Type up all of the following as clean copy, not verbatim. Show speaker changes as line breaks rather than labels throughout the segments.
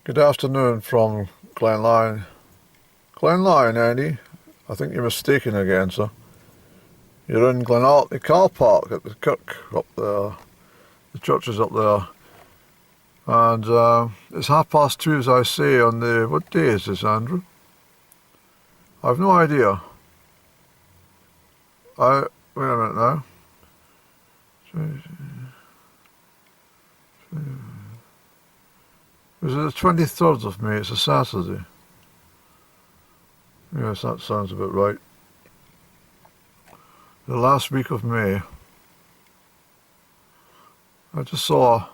Good afternoon from Glen. Glen, Andy. I think you're mistaken again, sir. You're in Glen Artney car park at the kirk up there. The church is up there. And it's 2:30, as I say, on the... What day is this, Andrew? I've no idea. Wait a minute now. Is it the 23rd of May? It's a Saturday. Yes, that sounds about right. The last week of May. I just saw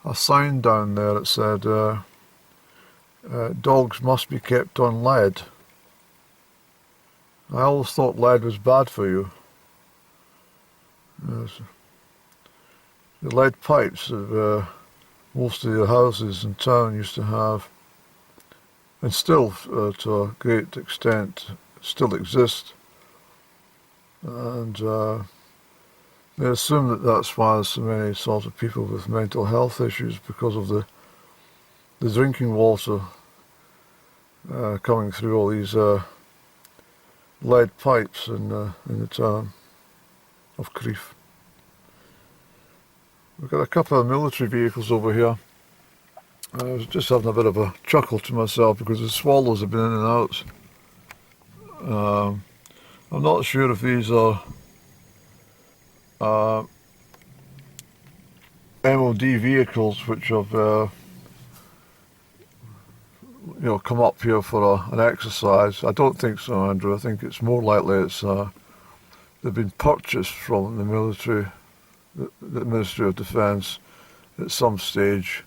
a sign down there that said dogs must be kept on lead. I always thought lead was bad for you. Yes. The lead pipes that most of the houses in town used to have, and still to a great extent still exist, and they assume that that's why there's so many sort of people with mental health issues, because of the drinking water coming through all these lead pipes in the town of Crieff. We've got a couple of military vehicles over here. I was just having a bit of a chuckle to myself because the swallows have been in and out. I'm not sure if these are MOD vehicles which have come up here for an exercise. I don't think so, Andrew. I think it's more likely they've been purchased from the military, the Ministry of Defence at some stage,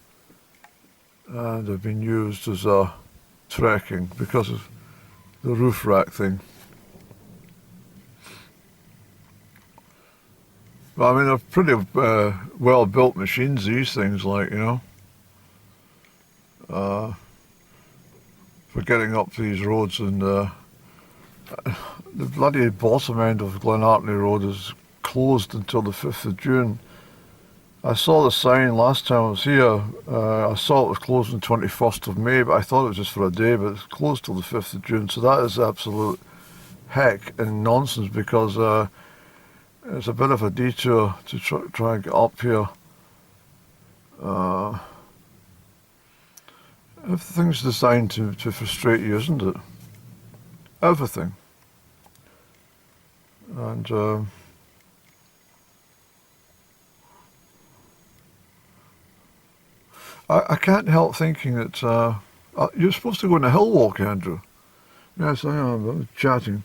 and have been used as a trekking because of the roof rack thing. But I mean, they're pretty well built machines, these things, like, for getting up these roads. And the bloody bottom end of Glen Artney Road is closed until the 5th of June. I saw the sign last time I was here. I saw it was closed on the 21st of May, but I thought it was just for a day, but it's closed till the 5th of June. So that is absolute heck and nonsense, because it's a bit of a detour to try and get up here. Everything's designed to frustrate you, isn't it? Everything. And I can't help thinking that you're supposed to go on a hill walk, Andrew. Yes, I am. I'm chatting.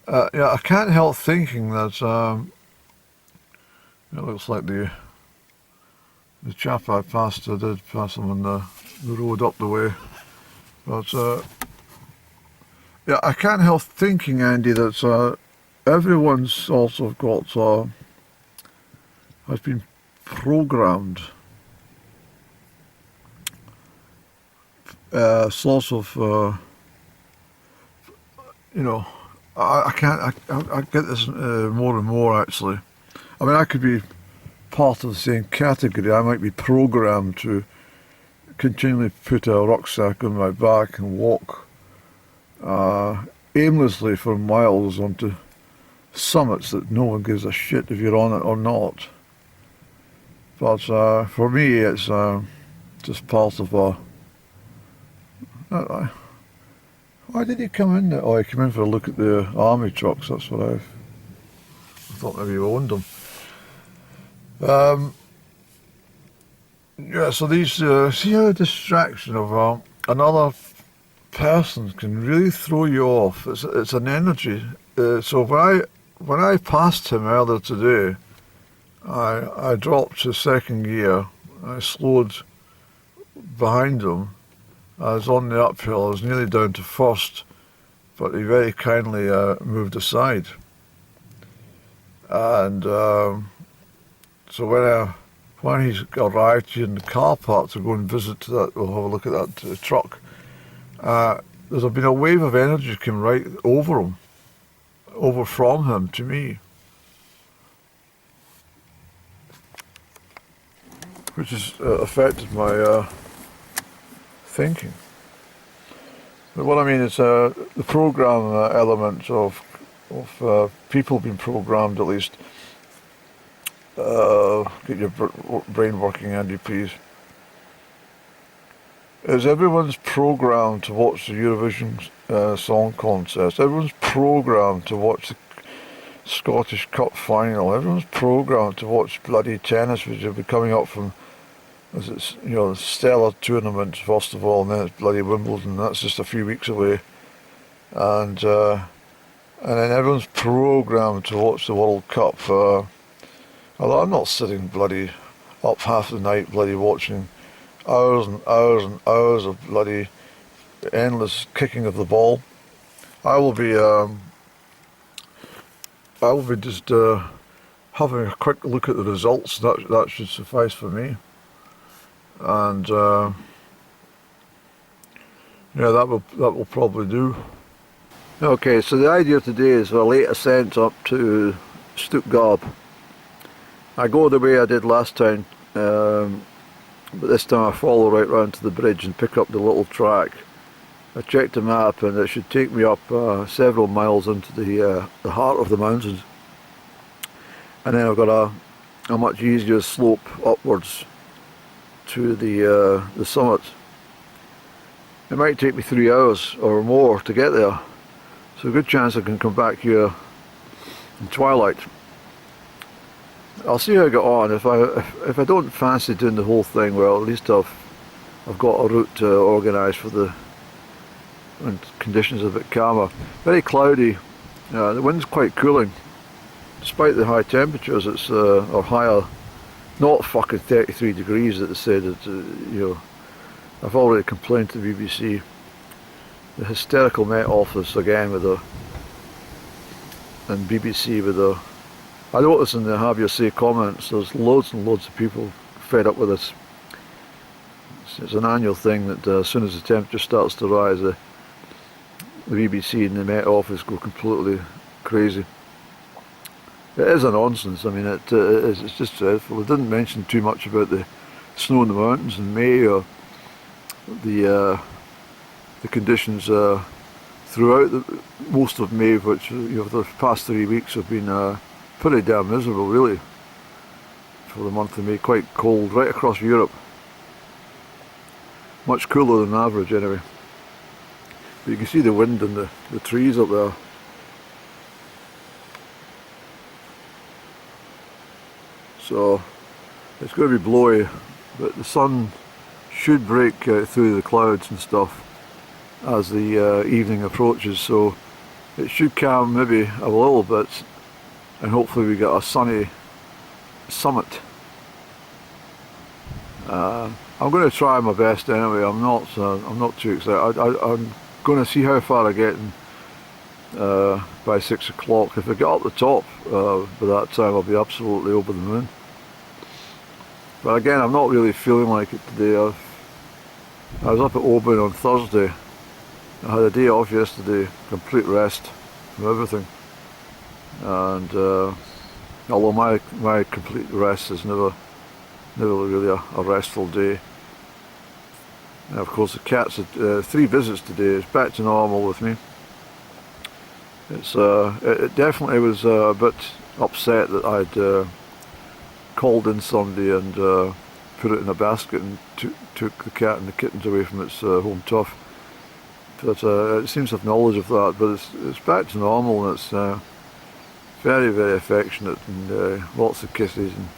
Yeah, I can't help thinking that it looks like the chap I passed, I did pass him on the road up the way. But yeah, I can't help thinking, Andy, that everyone's sort of got has been programmed. Sort of, I get this more and more, actually. I mean, I could be part of the same category. I might be programmed to continually put a rucksack on my back and walk aimlessly for miles onto summits that no one gives a shit if you're on it or not. But for me, it's just part of a... Why did he come in there? Oh, he came in for a look at the army trucks. That's what I thought maybe you owned them. Yeah, so these, see how the distraction of another person can really throw you off. It's an energy. So when I passed him earlier today, I dropped to second gear. I slowed behind him. I was on the uphill. I was nearly down to first, but he very kindly moved aside. And so when he's arrived here in the car park to go and visit that, we'll have a look at that truck, there's been a wave of energy came right over him, over from him to me, which has affected my thinking. But what I mean is the program element of people being programmed at least. Get your brain working, Andy, please. Is everyone's programmed to watch the Eurovision Song Contest. Everyone's programmed to watch the Scottish Cup final. Everyone's programmed to watch bloody tennis, which will be coming up from, as it's, you know, the Stellar tournament first of all, and then it's bloody Wimbledon. That's just a few weeks away, and then everyone's programmed to watch the World Cup. Although I'm not sitting bloody up half the night bloody watching hours and hours and hours of bloody endless kicking of the ball. I will be just having a quick look at the results. That should suffice for me. And yeah, that will probably do. Okay, so the idea today is a late ascent up to Stuc Gharbh. I go the way I did last time, but this time I follow right round to the bridge and pick up the little track. I checked the map and it should take me up several miles into the heart of the mountains, and then I've got a much easier slope upwards to the summit. It might take me 3 hours or more to get there, so a good chance I can come back here in twilight. I'll see how I get on. If I don't fancy doing the whole thing, well, at least I've got a route organised for when conditions are a bit calmer. Very cloudy. The wind's quite cooling, despite the high temperatures. It's or higher, not fucking 33 degrees that they said. That you know, I've already complained to the BBC. The hysterical Met Office again with and BBC with I noticed in the Have Your Say comments, there's loads and loads of people fed up with this. It's an annual thing that as soon as the temperature starts to rise, the BBC and the Met Office go completely crazy. It is a nonsense. I mean, it's just dreadful. They didn't mention too much about the snow in the mountains in May, or the conditions throughout most of May, which, you know, the past 3 weeks have been pretty damn miserable, really, for the month of May. Quite cold right across Europe, much cooler than average anyway. But you can see the wind and the trees up there. So it's going to be blowy, but the sun should break through the clouds and stuff as the evening approaches, so it should calm maybe a little bit, and hopefully we get a sunny summit. I'm going to try my best anyway. I'm not too excited. I'm going to see how far I get by 6 o'clock. If I get up the top by that time, I'll be absolutely over the moon. But again, I'm not really feeling like it today. I was up at Oban on Thursday. I had a day off yesterday, complete rest from everything. And although my complete rest is never really a restful day. And of course the cats had 3 visits today. It's back to normal with me. It definitely was a bit upset that I'd called in somebody and put it in a basket and took the cat and the kittens away from its home turf. But it seems to have knowledge of that, but it's back to normal, and it's very, very affectionate, and lots of kisses. And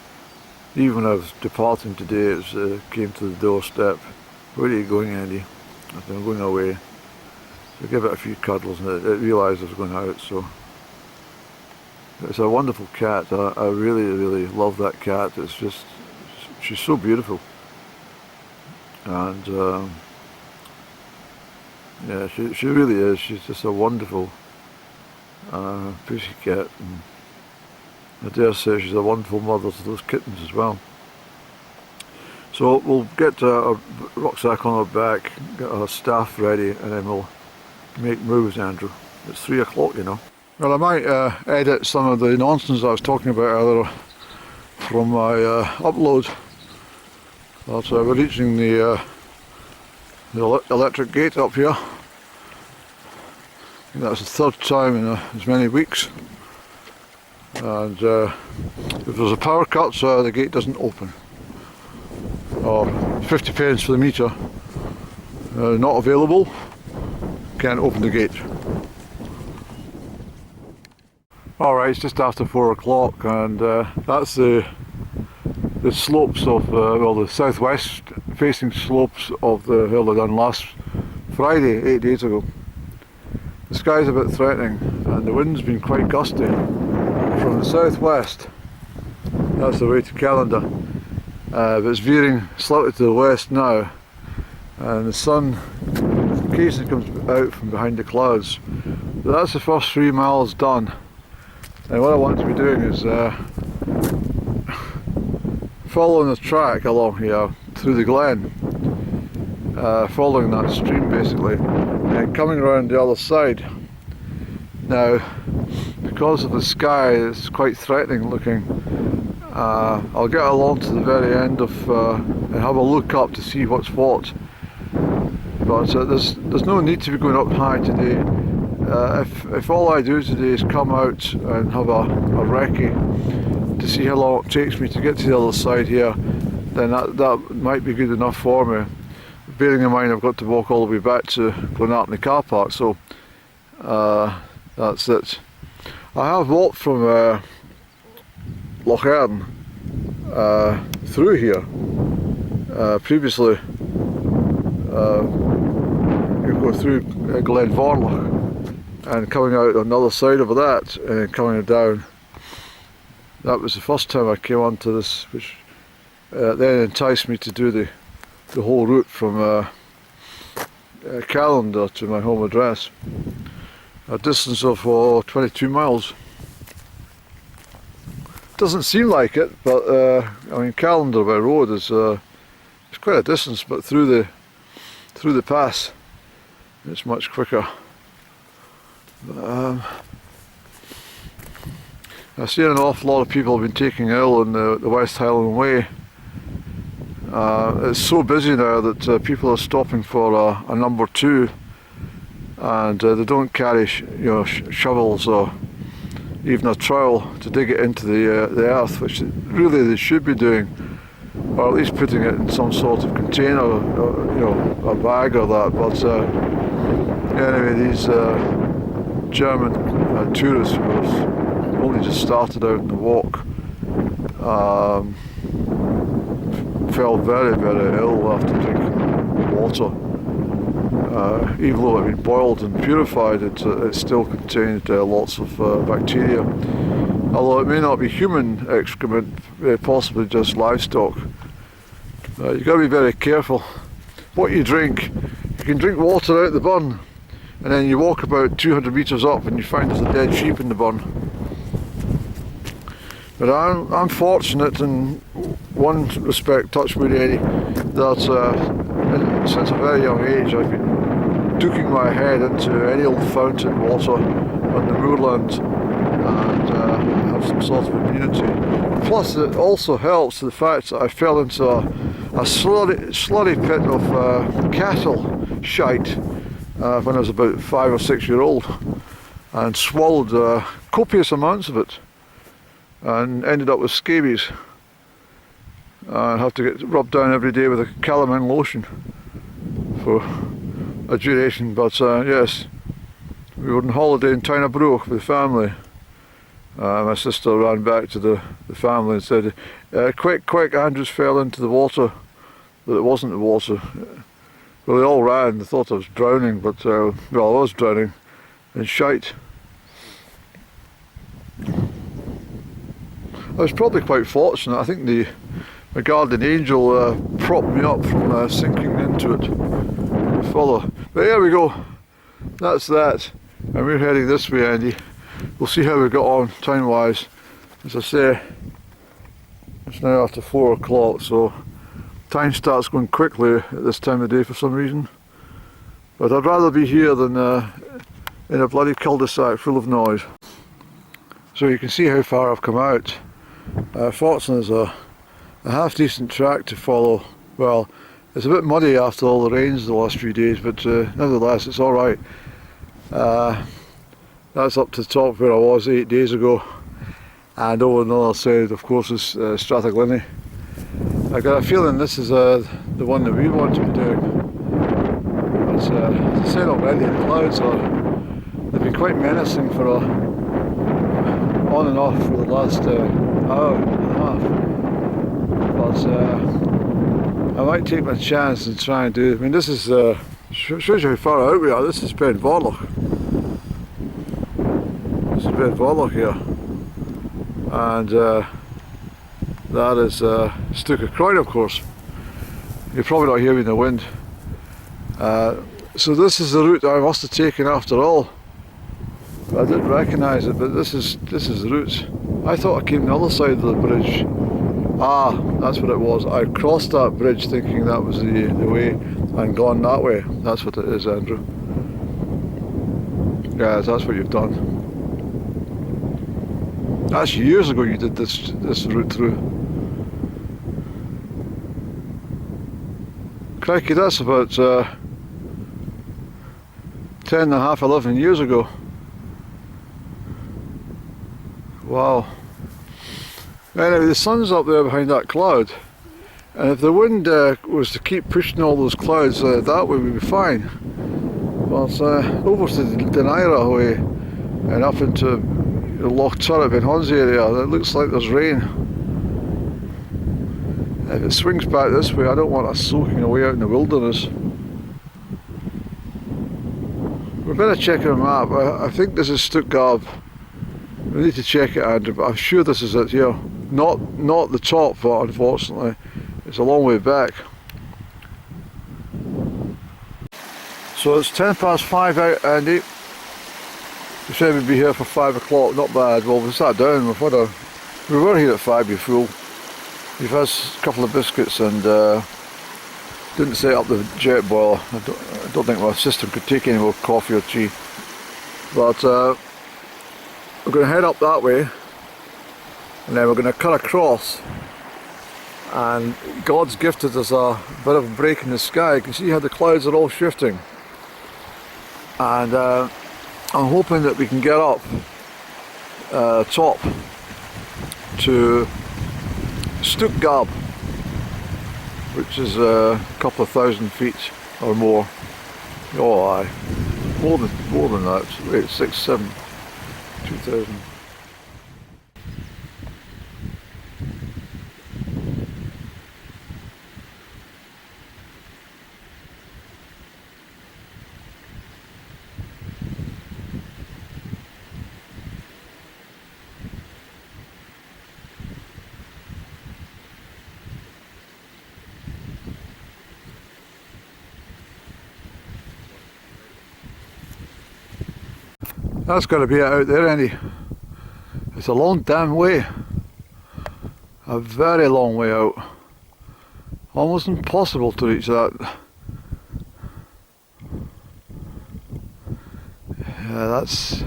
even when I was departing today, it came to the doorstep. Where are you going, Andy? I said, I'm going away. So I give it a few cuddles, and it realised I was going out. So it's a wonderful cat. I really, really love that cat. It's just, she's so beautiful. And yeah, she really is. She's just a wonderful pussycat, and I dare say she's a wonderful mother to those kittens as well. So we'll get a rucksack on our back, get our staff ready, and then we'll make moves, Andrew. It's 3 o'clock, you know. Well, I might edit some of the nonsense I was talking about earlier from my upload. But we're reaching the the electric gate up here. I think that's the third time in as many weeks. And if there's a power cut, the gate doesn't open. Or 50 pence for the meter. Not available. Can't open the gate. Alright, it's just after 4 o'clock, and that's the slopes of, well, the southwest facing slopes of the hill I done last Friday, 8 days ago. The sky's a bit threatening, and the wind's been quite gusty from the southwest. That's the way to Calendar, but it's veering slightly to the west now, and the sun occasionally comes out from behind the clouds. But that's the first 3 miles done. And what I want to be doing is following the track along here through the glen, following that stream basically, and coming around the other side. Now, because of the sky, it's quite threatening looking. I'll get along to the very end of and have a look up to see what's what. But there's no need to be going up high today. If all I do today is come out and have a recce to see how long it takes me to get to the other side here, then that might be good enough for me. Bearing in mind I've got to walk all the way back to Glen Artney car park, so that's it. I have walked from Loch Earn through here previously. You go through Glen Artney and coming out on the other side of that and coming down. That was the first time I came onto this, which then enticed me to do the whole route from Calendar to my home address. A distance of 22 miles. Doesn't seem like it, but I mean, Calendar by road is it's quite a distance, but through the pass it's much quicker. I see an awful lot of people have been taking ill on the West Highland Way. It's so busy now that people are stopping for a number 2, and they don't carry shovels or even a trowel to dig it into the earth, which really they should be doing, or at least putting it in some sort of container, or, a bag or that. But anyway, these German tourists who have only just started out in the walk fell very, very ill after drinking water. Even though it had been boiled and purified, it still contained lots of bacteria. Although it may not be human excrement, possibly just livestock. You've got to be very careful what you drink. You can drink water out the burn, and then you walk about 200 metres up and you find there's a dead sheep in the burn. But I'm fortunate in one respect, touch wood Eddie, that since a very young age I've been duking my head into any old fountain water on the moorland and have some sort of immunity. Plus it also helps the fact that I fell into a slurry pit of cattle shite when I was about 5 or 6 years old, and swallowed copious amounts of it, and ended up with scabies. I have to get rubbed down every day with a calamine lotion for a duration. But yes, we were on holiday in Tynabrook with the family. My sister ran back to the family and said, quick, Andrews fell into the water, but it wasn't the water. Well, they all ran, they thought I was drowning, but well, I was drowning in shite. I was probably quite fortunate. I think my guardian angel propped me up from sinking into it further. But there we go, that's that. And we're heading this way, Andy. We'll see how we got on time wise. As I say, it's now after 4 o'clock, so time starts going quickly at this time of day for some reason. But I'd rather be here than in a bloody cul-de-sac full of noise. So you can see how far I've come out. Fortunately there's a half decent track to follow. Well, It's a bit muddy after all the rains the last few days, but nevertheless it's alright. That's up to the top where I was 8 days ago, and over on the other side of course is Strath Ghlinnie. I got a feeling this is the one that we want to be doing. As I said already, the clouds they've been quite menacing for on and off for the last hour and a half. But I might take my chance and try and do it. I mean, this is shows you how far out we are. This is Ben Vorloch. This is Ben Vorloch here, and that is Stuc Gharbh, of course. You're probably not hearing the wind. So this is the route I must have taken after all. I didn't recognise it, but this is the route. I thought I came the other side of the bridge. Ah, that's what it was. I crossed that bridge thinking that was the way and gone that way. That's what it is, Andrew. Yeah, that's what you've done. That's years ago you did this route through. Crikey, that's about 10 and a half, 11 years ago. Wow. Anyway, the sun's up there behind that cloud, and if the wind was to keep pushing all those clouds that way, we'd be fine. But over to the Denaira way and up into the Loch Turret in Hans area, it looks like there's rain. If it swings back this way, I don't want us soaking away out in the wilderness. We better check our map. I think this is Stuc Gharbh. We need to check it, Andrew, but I'm sure this is it here. Not the top, but unfortunately it's a long way back. So it's 5:10 out, Andy. We said we'd be here for 5 o'clock, not bad. Well, we sat down, we were here at 5, you're full. We've had a couple of biscuits and didn't set up the jet boiler. I don't think my system could take any more coffee or tea. But we're going to head up that way, and then we're going to cut across. And God's gifted us a bit of a break in the sky. You can see how the clouds are all shifting. And I'm hoping that we can get up top to Stuc Gharbh, which is a couple of thousand feet or more. Oh aye, more than that. Wait, 6, 7, 2,000. That's got to be it out there, Andy. It's a long damn way. A very long way out. Almost impossible to reach that. Yeah, that's...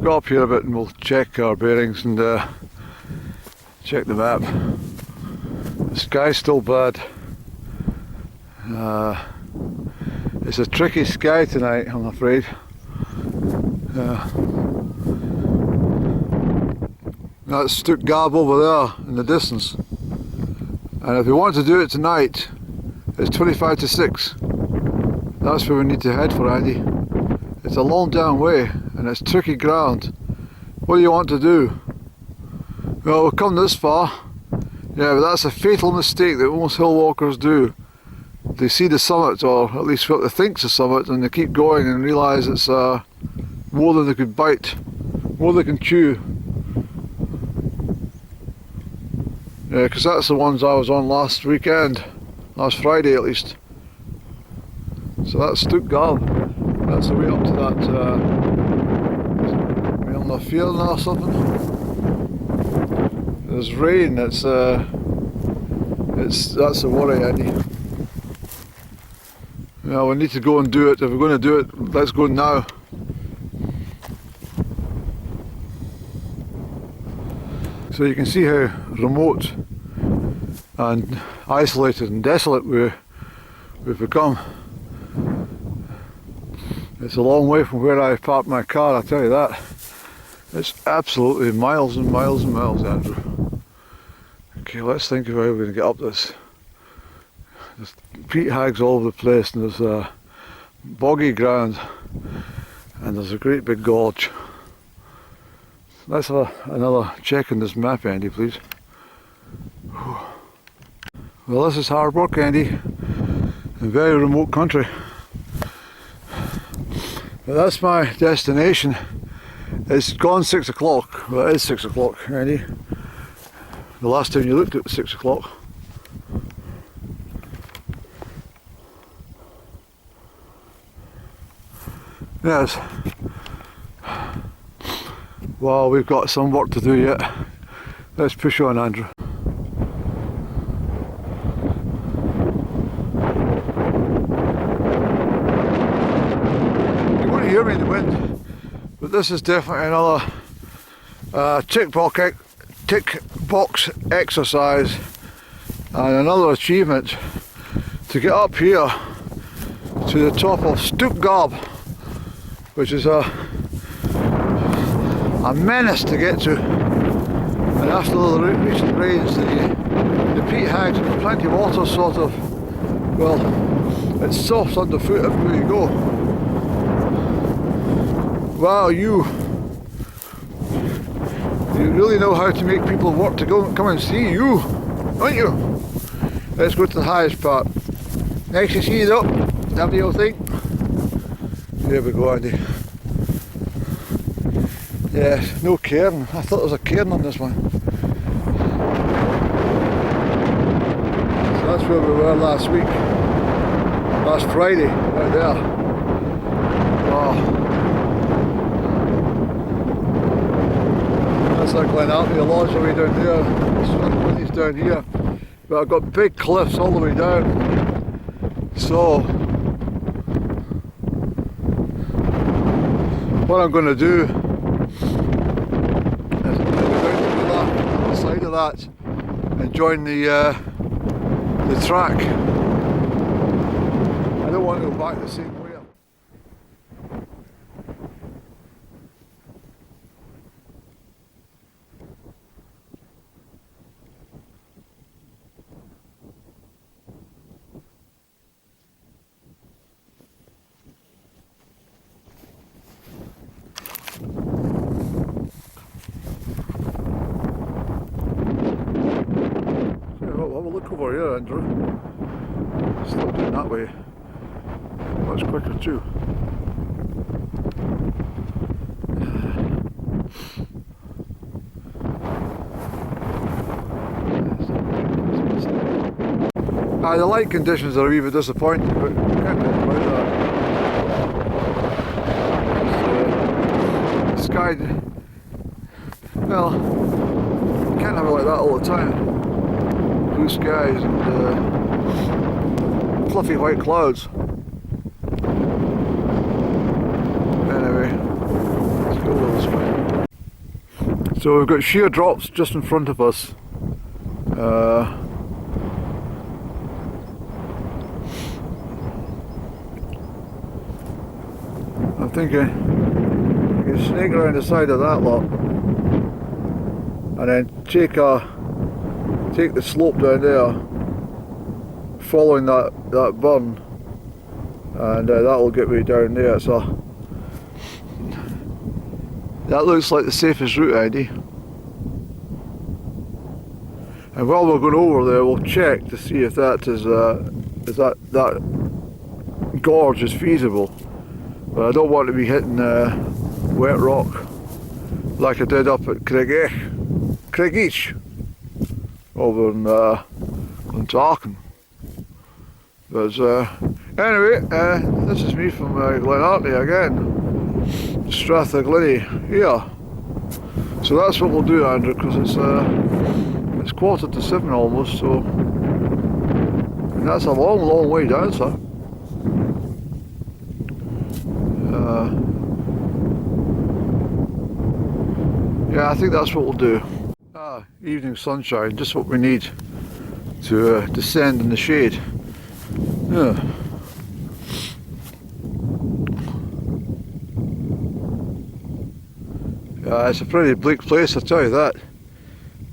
Go up here a bit and we'll check our bearings and check the map. The sky's still bad. It's a tricky sky tonight, I'm afraid. That's Stuc Gharbh over there in the distance. And if we want to do it tonight, it's 25 to 6. That's where we need to head for, Andy. It's a long down way and it's tricky ground. What do you want to do? Well, we've come this far. Yeah, but that's a fatal mistake that most hill walkers do. They see the summit, or at least what they think's a summit, and they keep going and realise it's more than they could bite, more than they can chew. Yeah, because that's the ones I was on last weekend, last Friday at least. So that's Stuc Gharbh. That's the way up to that Milner Field or something. There's rain. That's the worry, Andy. Yeah, we need to go and do it. If we're going to do it, let's go now. So you can see how remote and isolated and desolate we've become. It's a long way from where I parked my car, I'll tell you that. It's absolutely miles and miles and miles, Andrew. Okay, let's think of how we're going to get up this. There's peat hags all over the place, and there's boggy ground, and there's a great big gorge. Let's have another check on this map, Andy, please. Well, this is hard work, Andy, in very remote country. But that's my destination. It's gone 6 o'clock. Well, it is 6 o'clock, Andy. The last time you looked, it was 6 o'clock. Yes. Well, we've got some work to do yet. Let's push on, Andrew. You won't hear me in the wind, but this is definitely another tick box exercise and another achievement to get up here to the top of Stuc Gharbh, which is a menace to get to. And after the recent rains, the peat hags have plenty of water, sort of. Well, it's soft underfoot everywhere you go. Wow, you really know how to make people want to come and see you, don't you? Let's go to the highest part. Nice to see you though. Have the old thing. There we go, Andy. Yeah, no cairn. I thought there was a cairn on this one. So that's where we were last week. Last Friday, right there. Wow. That's like Glen Artney, the lodge all the way down there. Ghlinnie's down here. But I've got big cliffs all the way down. So what I'm going to do is I'm going to go down to the side of that and join the track. I don't want to go back the same way. Have a look over here, Andrew. Still doing that way. Much quicker too. The light conditions are a wee bit disappointing, but can't do anything about that. The sky, well, you can't have it like that all the time. Blue skies and fluffy white clouds. Anyway, let's go this way. So we've got sheer drops just in front of us. I'm thinking you can snake around the side of that lot and then take the slope down there, following that burn, and that will get me down there. So that looks like the safest route, Andy. And while we're going over there, we'll check to see if that that gorge is feasible. But I don't want to be hitting wet rock like I did up at Crieff over in Glen Artney. But anyway, this is me from Glen Artney again, Strath Ghlinnie here. So that's what we'll do, Andrew, because it's 7:15 almost. So and that's a long way down, sir. Yeah, I think that's what we'll do. Evening sunshine, just what we need to descend in the shade. Yeah. Yeah, it's a pretty bleak place, I'll tell you that.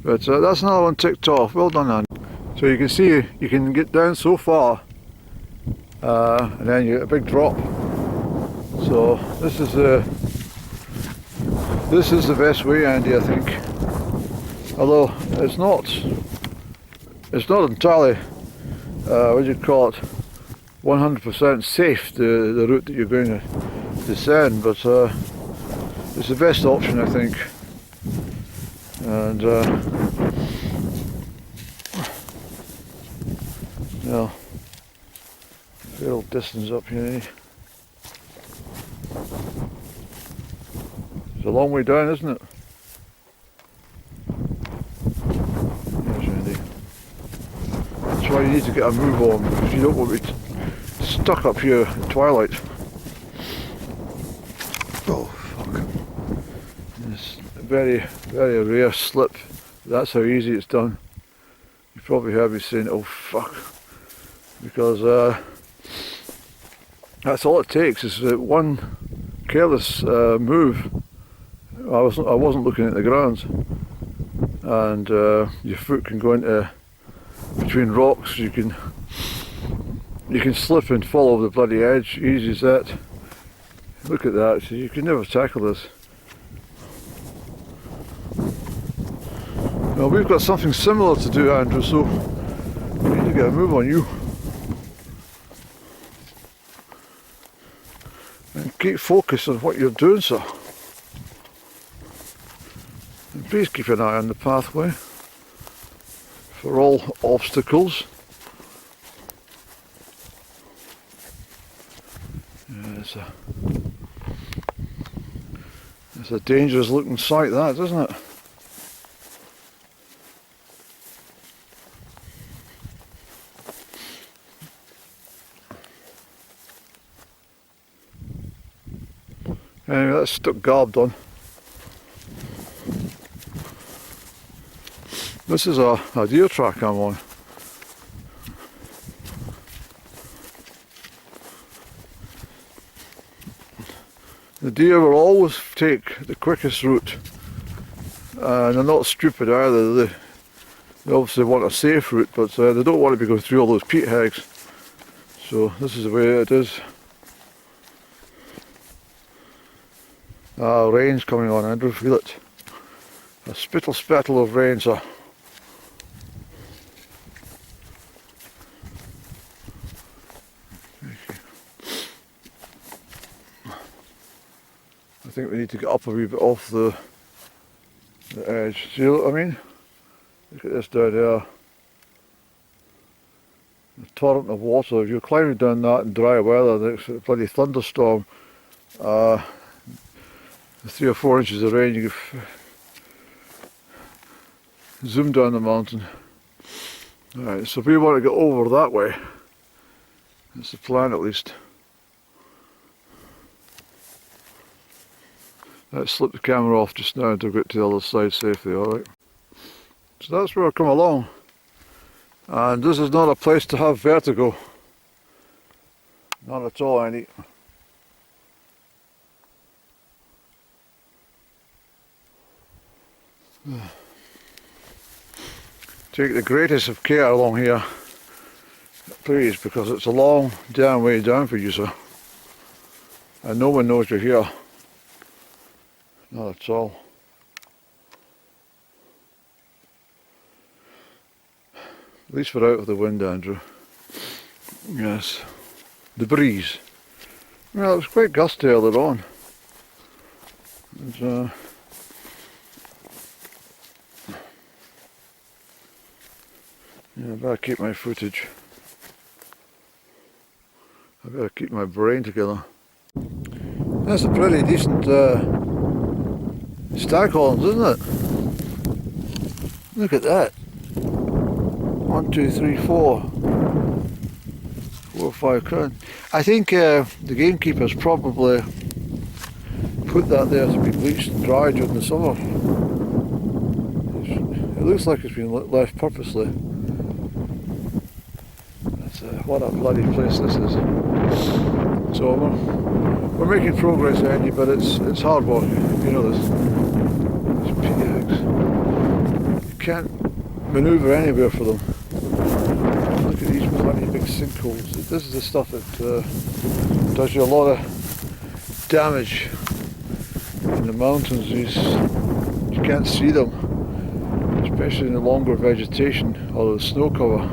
But that's another one ticked off. Well done, Andy. So you can see you can get down so far, and then you get a big drop. So this is the best way, Andy, I think. Although it's not entirely what do you call it, 100% safe, the route that you're going to descend, but it's the best option, I think. And yeah, fair distance up here. It's a long way down, isn't it? Yes, Andy. That's why you need to get a move on, because you don't want to be stuck up here at twilight. Oh, fuck. It's a very, very rare slip. That's how easy it's done. You probably heard me saying, oh fuck. Because that's all it takes, is one careless move. I wasn't looking at the ground, and your foot can go into between rocks. You can slip and fall over the bloody edge, easy as that. Look at that, so you can never tackle this. Well, we've got something similar to do, Andrew, so we need to get a move on you. And keep focused on what you're doing, sir. And please keep an eye on the pathway for all obstacles. Yeah, it's a dangerous looking sight, that, isn't it? Anyway, that's Stuc Gharbh done. This is a deer track I'm on. The deer will always take the quickest route, and they're not stupid either. They obviously want a safe route, but they don't want to be going through all those peat hags. So this is the way it is. Rain's coming on, Andrew, feel it. A spittle spattle of rain, sir. I think we need to get up a wee bit off the edge. See what I mean? Look at this down there. A torrent of water. If you're climbing down that in dry weather, there's a bloody thunderstorm. 3 or 4 inches of rain, you can zoom down the mountain. Alright, so we want to get over that way. That's the plan, at least. Let's slip the camera off just now to get to the other side safely, alright? So that's where I come along. And this is not a place to have vertigo. Not at all, Andy. Take the greatest of care along here, please, because it's a long damn way down for you, sir. And no one knows you're here. Not at all. At least we're out of the wind, Andrew. Yes. The breeze. Well, it was quite gusty earlier on. And, yeah, I better keep my footage. I better keep my brain together. That's a pretty decent staghorns, isn't it? Look at that. 1, 2, 3, 4. 4 or 5 crown. I think the gamekeepers probably put that there to be bleached and dried during the summer. It looks like it's been left purposely. what a bloody place this is. So we're making progress, Andy, but it's hard work. You know this. These peat hags. You can't manoeuvre anywhere for them. Look at these bloody big sinkholes. This is the stuff that does you a lot of damage in the mountains. You can't see them, especially in the longer vegetation or the snow cover.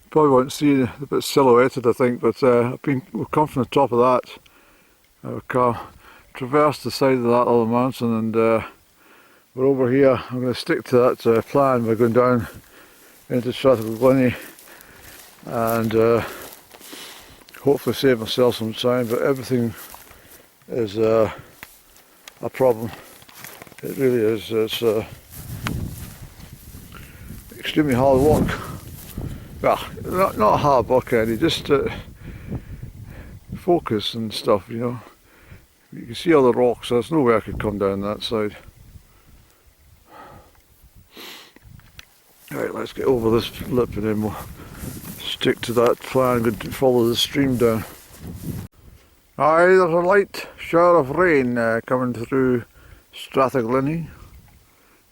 Probably won't see a bit silhouetted, I think, but we've come from the top of that. Our car traversed the side of that other mountain, and we're over here. I'm going to stick to that plan. We're going down into Strath Ghlinnie and hopefully save myself some time, but everything is a problem. It really is. It's extremely hard work. Well, not hard work, Andy, just focus and stuff, you know. You can see all the rocks, so there's no way I could come down that side. Right, let's get over this lip and then we'll stick to that plan and follow the stream down. Aye, there's a light shower of rain coming through Strath Ghlinnie.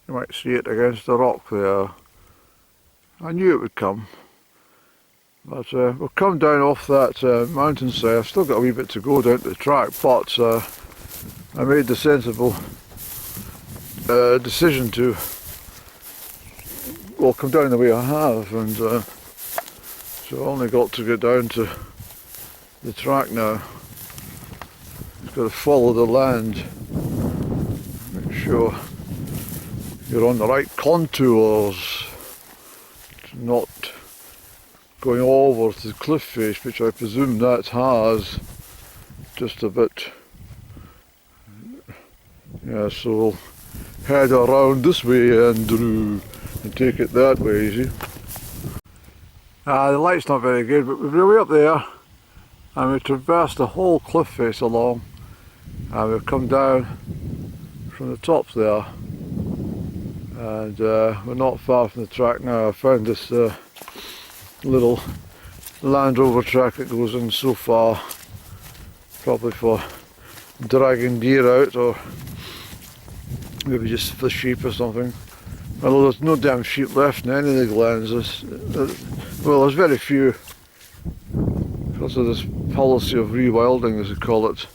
You might see it against the rock there. I knew it would come. But we'll come down off that mountainside. I've still got a wee bit to go down to the track, but I made the sensible decision to come down the way I have, and so I've only got to get down to the track now. You've got to follow the land, make sure you're on the right contours, not going over to the cliff face, which I presume that has just a bit. Yeah, so we'll head around this way, Andrew, and take it that way, you see. The light's not very good, but we're way up there and we've traversed the whole cliff face along, and we've come down from the tops there, and we're not far from the track now. I found this little Land Rover track that goes in so far, probably for dragging deer out, or maybe just for sheep or something. Although there's no damn sheep left in any of the glens. Well, there's very few because of this policy of rewilding, as they call it.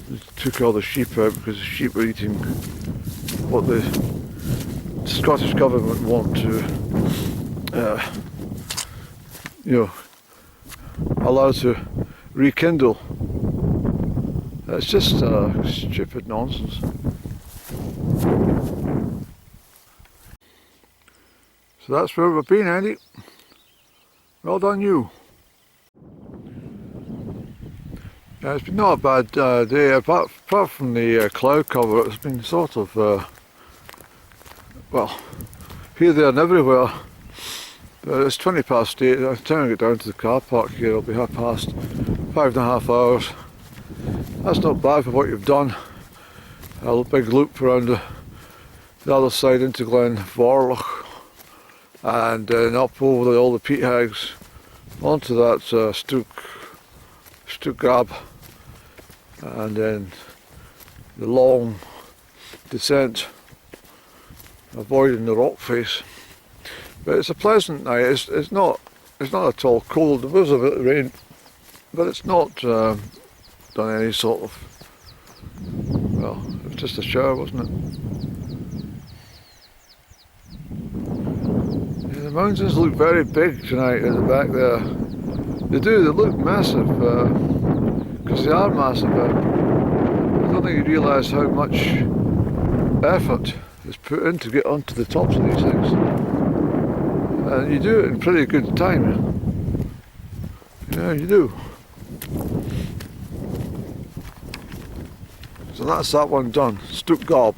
They took all the sheep out because the sheep were eating what the Scottish government want to allow to rekindle. It's just stupid nonsense. So that's where we've been, Andy. Well done you. Yeah, it's been not a bad day, apart from the cloud cover. It's been sort of, well, here, there and everywhere. But it's 20 past 8, by the time I get down to the car park here, it'll be 5.5 hours. That's not bad for what you've done. A big loop around the other side into Glen Artney, and then up over all the peat hags onto that Stuc Gharbh, and then the long descent, avoiding the rock face. But it's a pleasant night. It's not at all cold. There was a bit of rain, but it's not done any sort of, well, it was just a shower, wasn't it? Yeah, the mountains look very big tonight at the back there. They do, they look massive, because they are massive. I don't think you realise how much effort is put in to get onto the tops of these things. And you do it in pretty good time. Yeah, you do. So that's that one done. Stuc Gharbh.